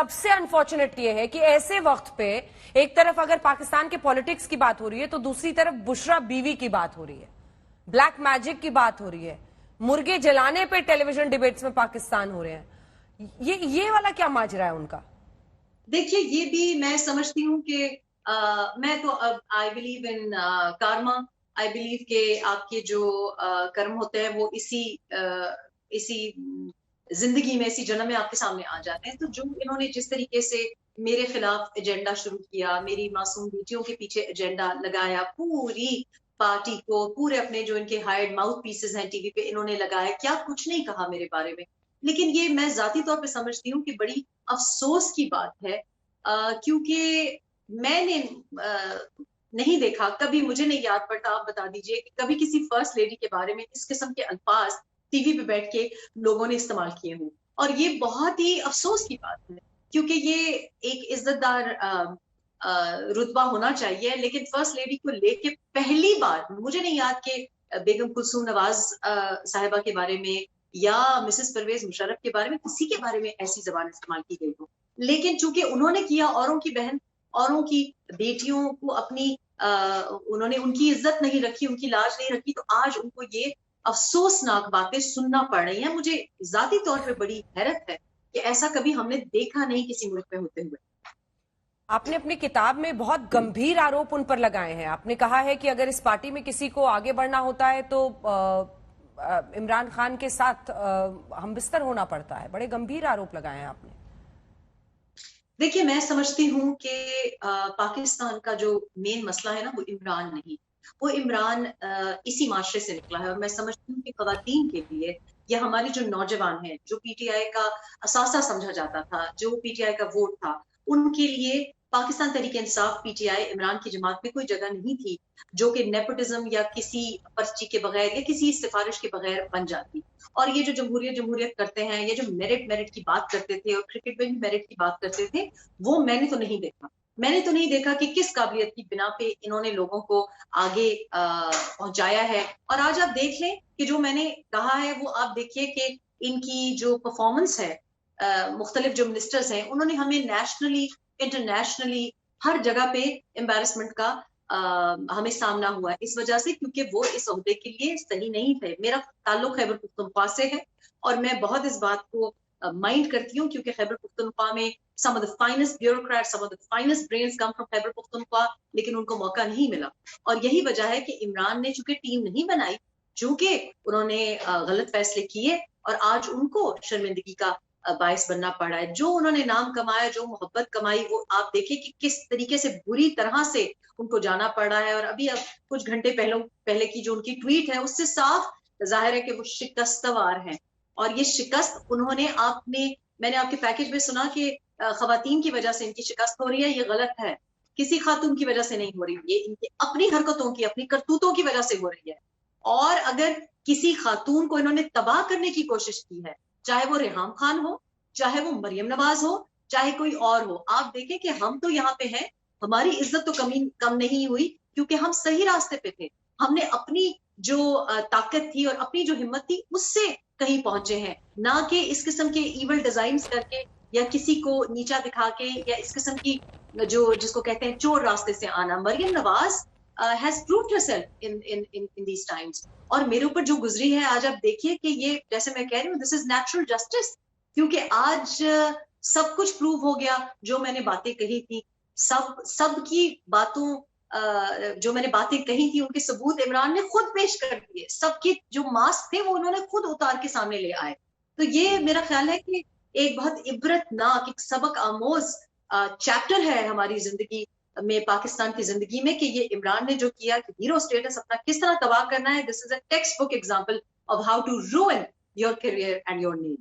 سب سے انفارچونیٹ یہ ہے کہ ایسے وقت پہ ایک طرف اگر پاکستان کے پالیٹکس کی بات ہو رہی ہے تو دوسری طرف بشرا بیوی کی بات ہو رہی ہے, بلیک میجک کی بات ہو رہی ہے, مرغے جلانے پہ ٹیلی ویژن ڈیبیٹس میں پاکستان ہو رہے ہیں. یہ والا کیا ماجرا ہے ان کا؟ دیکھیے یہ بھی میں سمجھتی ہوں کہ میں تو I believe in karma. I believe کہ آپ کے جو کرم ہوتے ہیں وہ اسی زندگی میں, اسی جنم میں آپ کے سامنے آ جاتے ہیں. تو جو انہوں نے جس طریقے سے میرے خلاف ایجنڈا شروع کیا, میری معصوم بیٹیوں کے پیچھے ایجنڈا لگایا, پوری پارٹی کو, پورے اپنے جو ان کے ہائرڈ ماؤتھ پیسز ہیں ٹی وی پہ انہوں نے لگایا, کیا کچھ نہیں کہا میرے بارے میں. لیکن یہ میں ذاتی طور پہ سمجھتی ہوں کہ بڑی افسوس کی بات ہے, کیونکہ میں نے نہیں دیکھا کبھی, مجھے نہیں یاد پڑتا, آپ بتا دیجئے کہ کبھی کسی فرسٹ لیڈی کے بارے میں اس قسم کے الفاظ ٹی وی پہ بیٹھ کے لوگوں نے استعمال کیے ہوں. اور یہ بہت ہی افسوس کی بات ہے, کیونکہ یہ ایک عزت دار رتبہ ہونا چاہیے. لیکن فرسٹ لیڈی کو لے کے پہلی بار مجھے نہیں یاد کہ بیگم کلثوم نواز صاحبہ کے بارے میں یا مسز پرویز مشرف کے بارے میں کسی کے بارے میں ایسی زبان استعمال کی گئی ہو. لیکن چونکہ انہوں نے کیا, اوروں کی بہن, اوروں کی بیٹیوں کو اپنی انہوں نے ان کی عزت نہیں رکھی, ان کی لاج نہیں رکھی, تو آج ان کو یہ افسوسناک باتیں سننا پڑ رہی ہیں. مجھے ذاتی طور پہ بڑی حیرت ہے کہ ایسا کبھی ہم نے دیکھا نہیں کسی ملک میں ہوتے ہوئے. آپ نے اپنی کتاب میں بہت گمبھیر آروپ ان پر لگائے ہیں. آپ نے کہا ہے کہ اگر اس پارٹی میں کسی کو آگے بڑھنا ہوتا ہے تو عمران خان کے ساتھ ہم بستر ہونا پڑتا ہے. بڑے گمبھیر آروپ لگائے ہیں آپ نے. دیکھیے میں سمجھتی ہوں کہ پاکستان کا جو مین مسئلہ ہے نا وہ عمران نہیں, وہ عمران اسی معاشرے سے نکلا ہے. اور میں سمجھتی ہوں کہ خواتین کے لیے یا ہمارے جو نوجوان ہیں, جو پی ٹی آئی کا اثاثہ سمجھا جاتا تھا, جو پی ٹی آئی کا ووٹ تھا, ان کے لیے Pakistan Tehreek Insaf P T I Imran کی جماعت میں کوئی جگہ نہیں تھی جو کہ نیپوٹزم یا کسی پرچی کے بغیر یا کسی سفارش کے بغیر بن جاتی. اور یہ جو جمہوریت کرتے ہیں, یہ جو میرٹ کی بات کرتے تھے اور کرکٹ میں بھی میرٹ کی بات کرتے تھے, وہ میں نے تو نہیں دیکھا. میں نے تو نہیں دیکھا کہ کس قابلیت کی بنا پہ انہوں نے لوگوں کو آگے پہنچایا ہے. اور آج آپ دیکھ لیں کہ جو میں نے کہا ہے وہ آپ دیکھیے کہ ان کی جو پرفارمنس ہے, مختلف جو منسٹرز ہیں انہوں نے ہمیں نیشنلی انٹرنیشنلی ہر جگہ پہ امبیرسمنٹ کا ہمیں سامنا ہوا ہے, اس وجہ سے کیونکہ وہ اس عہدے کے لیے صحیح نہیں تھے. میرا تعلق خیبر پختونخوا سے ہے اور میں بہت اس بات کو مائنڈ کرتی ہوں, کیونکہ خیبر پختونخوا میں some of the finest bureaucrats, some of the finest brains come from Khyber Pakhtunkhwa, لیکن ان کو موقع نہیں ملا. اور یہی وجہ ہے کہ عمران نے چونکہ ٹیم نہیں بنائی, چونکہ انہوں نے غلط فیصلے کیے, اور آج ان کو شرمندگی کا باعث بننا پڑا ہے. جو انہوں نے نام کمایا, جو محبت کمائی, وہ آپ دیکھیں کہ کس طریقے سے بری طرح سے ان کو جانا پڑ رہا ہے. اور ابھی اب کچھ گھنٹے پہلے کی جو ان کی ٹویٹ ہے, اس سے صاف ظاہر ہے کہ وہ شکستوار ہیں. اور یہ شکست انہوں نے میں نے آپ کے پیکج میں سنا کہ خواتین کی وجہ سے ان کی شکست ہو رہی ہے. یہ غلط ہے, کسی خاتون کی وجہ سے نہیں ہو رہی, یہ ان کی اپنی حرکتوں کی, اپنی کرتوتوں کی وجہ سے ہو رہی ہے. اور اگر کسی خاتون کو انہوں نے تباہ کرنے کی کوشش کی ہے, چاہے وہ ریحام خان ہو, چاہے وہ مریم نواز ہو, چاہے کوئی اور ہو, آپ دیکھیں کہ ہم تو یہاں پہ ہیں, ہماری عزت تو کم نہیں ہوئی, کیونکہ ہم صحیح راستے پہ تھے. ہم نے اپنی جو طاقت تھی اور اپنی جو ہمت تھی اس سے کہیں پہنچے ہیں, نہ کہ اس قسم کے ایول ڈیزائنز کر کے یا کسی کو نیچا دکھا کے یا اس قسم کی جس کو کہتے ہیں چور راستے سے آنا. Maryam Nawaz has proved herself in these times. اور میرے اوپر جو گزری ہے, آج آپ دیکھیے کہ یہ جیسے میں کہہ رہی ہوں, this is natural justice, کیونکہ آج سب کچھ پروو ہو گیا. جو میں نے باتیں کہی تھی, سب کی باتوں جو میں نے باتیں کہی تھی ان کے ثبوت عمران نے خود پیش کر دیے. سب کے جو ماسک تھے وہ انہوں نے خود اتار کے سامنے لے آئے. تو یہ میرا خیال ہے کہ ایک بہت عبرتناک, ایک سبق آموز چیپٹر ہے ہماری زندگی میں, پاکستان کی زندگی میں, کہ یہ عمران نے جو کیا کہ ہیرو اسٹیٹس اپنا کس طرح تباہ کرنا ہے. This is a textbook example of how to ruin your career and your need.